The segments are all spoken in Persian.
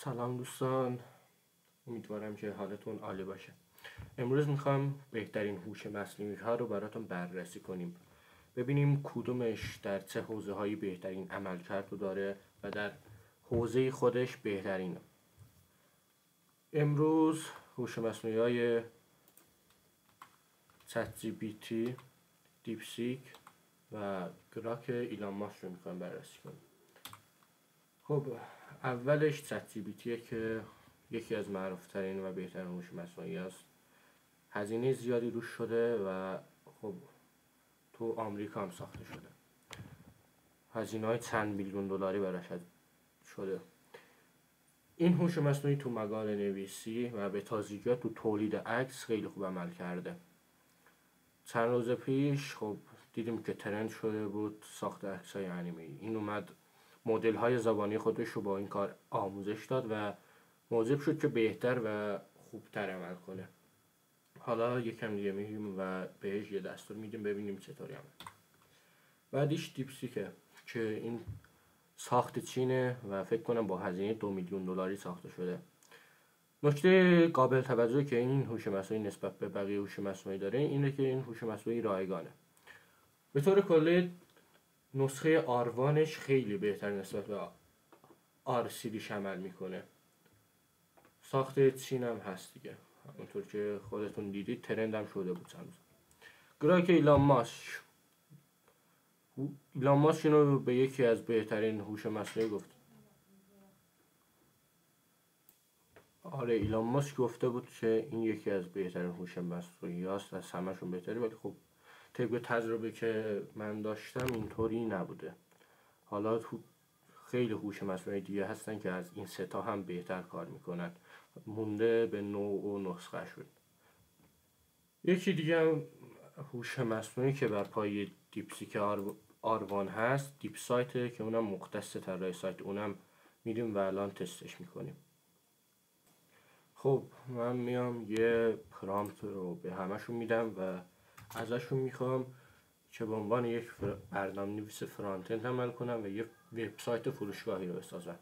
سلام دوستان، امیدوارم که حالتون عالی باشه. امروز میخوام بهترین هوش مصنوعی ها رو براتون بررسی کنیم، ببینیم کدومش در چه حوزه هایی بهترین عملکرد رو داره و در حوزه خودش بهترینه. امروز هوش مصنوعی های چت جی پی تی، دیپسیک و گراک ایلان ماسک رو میخوام بررسی کنیم. خب اولش چت جی پی تیه که یکی از معروفترین و بهترین هوش مصنوعی است. هزینه زیادی روش شده و خب تو آمریکا هم ساخته شده. هزینه های چند میلیون دلاری براش شده. این هوش مصنوعی تو مقاله نویسی و به تازگی تو تولید عکس خیلی خوب عمل کرده. چند روز پیش خب دیدیم که ترند شده بود ساخت عکس‌های انیمه‌ای. این اومد مدل های زبانی خودش رو با این کار آموزش داد و موجب شد که بهتر و خوبتر عمل کنه. حالا یکم دیگه میریم و بهش یه دستور میدیم ببینیم چطوری عمل. بعدش دیپسیکه که این ساخت چینه و فکر کنم با هزینه 2 میلیون دلاری ساخته شده. نکته قابل توجهی که این هوش مصنوعی نسبت به بقیه هوش مصنوعی داره اینه که این هوش مصنوعی رایگانه. به طور کلی نسخه آروانش خیلی بهتر نسبت به آرسیدیش عمل میکنه. ساخت چین هم هست دیگه، همونطور که خودتون دیدید ترند هم شده بود چند روز. گراک ایلان ماسک اینو به یکی از بهترین هوش مصنوعی گفت. آره ایلان ماسک گفته بود که این یکی از بهترین هوش مصنوعی هست، از همه‌شون بهتره، ولی خب طبق تجربه که من داشتم اینطوری نبوده. حالا تو خیلی هوش مصنوعی دیگه هستن که از این سه تا هم بهتر کار میکنن، مونده به نوع و نسخه شد. یکی دیگه هم هوش مصنوعی که بر پای دیپسیک آروان هست دیپ سایته که اونم مختص طراحی سایت، اونم میریم و الان تستش میکنیم. خب من میام یه پرامپت رو به همشون میدم و ازشون میخوام که به عنوان یک برنامه‌نویس فرانت اند عمل کنم و یه وبسایت فروشگاهی رو بسازم.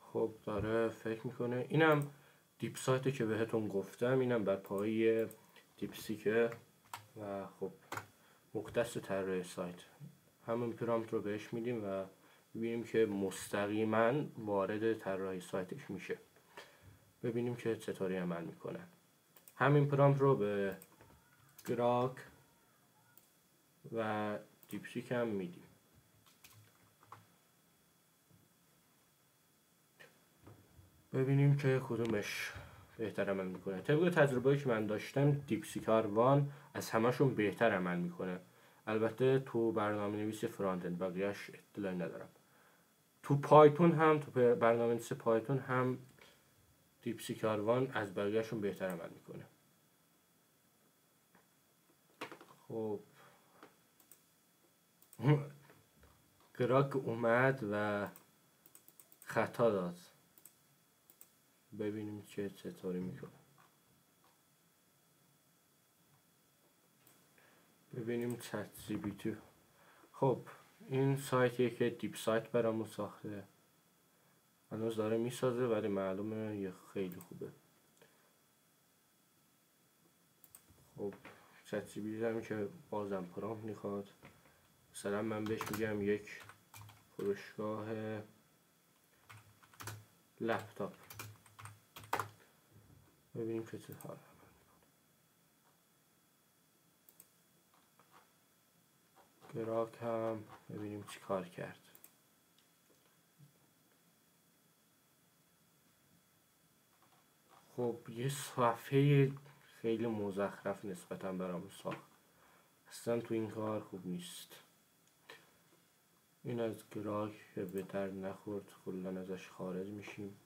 خب داره فکر میکنه. اینم دیپ سایتی که بهتون گفتم، اینم بر پایه دیپسیکه و خب مختص طراحی سایت. همون پرامپت رو بهش میدیم و ببینیم که مستقیما وارد طراحی سایتش میشه. ببینیم که چطوری عمل میکنن. همین پرامپت رو به گراک و دیپسیک هم میدیم. ببینیم که کدومش بهتر عمل میکنه. طبق تجربه‌ای که من داشتم دیپسیک آروان از همشون بهتر عمل میکنه. البته تو برنامه‌نویسی فرانت اند بقیه‌اش اطلاعی ندارم. تو پایتون هم تو برنامه‌نویسی پایتون هم دیپسیک آروان از بقیه‌شون بهتر عمل میکنه. خب گراک اومد و خطا داد. ببینیم که چطوری میکنه. ببینیم چت جی پی تی. خب این سایتیه که دیپ سایت برامون ساخته. هنوز داره میسازه ولی معلومه یه خیلی خوبه. خب چت جی پی تی هم که بازم پرامپت میخواد. مثلا من بهش میگم یک فروشگاه لپتاپ. ببینیم که چه حال. گراک هم ببینیم چی کار کرد. خب یه صفحه خیلی مزخرف نسبتا برام ساخت. اصلا تو این کار خوب نیست. این از گراک که به در نخورد کلا ازش خارج میشیم.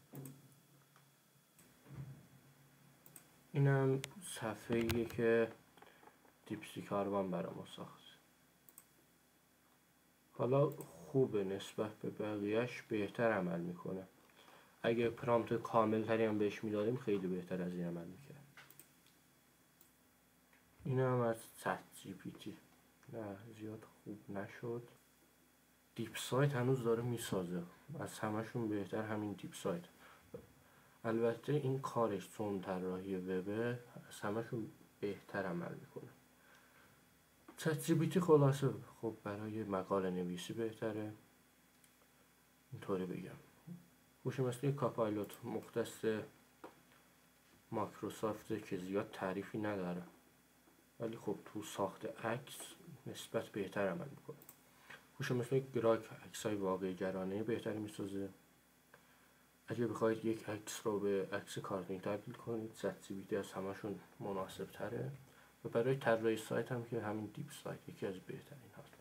اینم صفحه‌ایه که دیپسیک آروان برام ساخت. حالا خوبه، نسبت به بقیهش بهتر عمل میکنه. اگه پرامپت کامل تری هم بهش میدادیم خیلی بهتر از این عمل میکرد. این هم از چت جی پی تی. نه زیاد خوب نشد. دیپ سایت هنوز داره میسازه، از همشون بهتر همین دیپ سایت. البته این کارش چون طراحی وبه از همشون بهتر عمل میکنه. چت جی پی تی خلاصه خب برای مقاله نویسی بهتره، اینطوری بگم. هوش مصنوعی کاپایلوت مختص مایکروسافته که زیاد تعریفی نداره، ولی خب تو ساخت عکس نسبت بهتر عمل میکنه. هوش مصنوعی گراک عکسای واقعی گرانه بهتری میسازه. اگه بخواید یک عکس رو به عکس کارتونی تبدیل کنید، چت جی پی تی از همشون مناسب تره. و برای طراحی سایت هم که همین دیپ سایت یکی از بهترین هاست.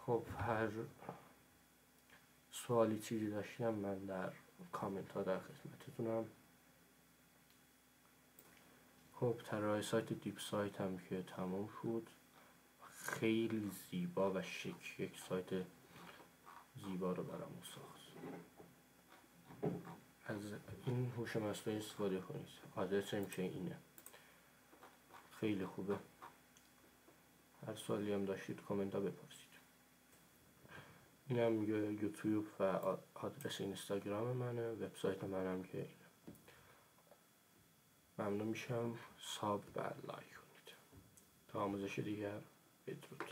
خب هر سوالی چیزی داشتم من در کامنت ها در خدمتتونم. خب طراحی سایت دیپ سایت هم که تمام شد، خیلی زیبا و شیک یک سایت زیبا رو برامون ساخت. از این هوش مصنوعی استفاده کنید. آدرسم که اینه، خیلی خوبه. هر سوالی هم داشتید کامنت ها بپرسید. اینم یوتیوب و آدرس اینستاگرام منه، وبسایت منم که اینه. ممنون میشم ساب و لایک کنید. تا آموزش دیگر بدرود.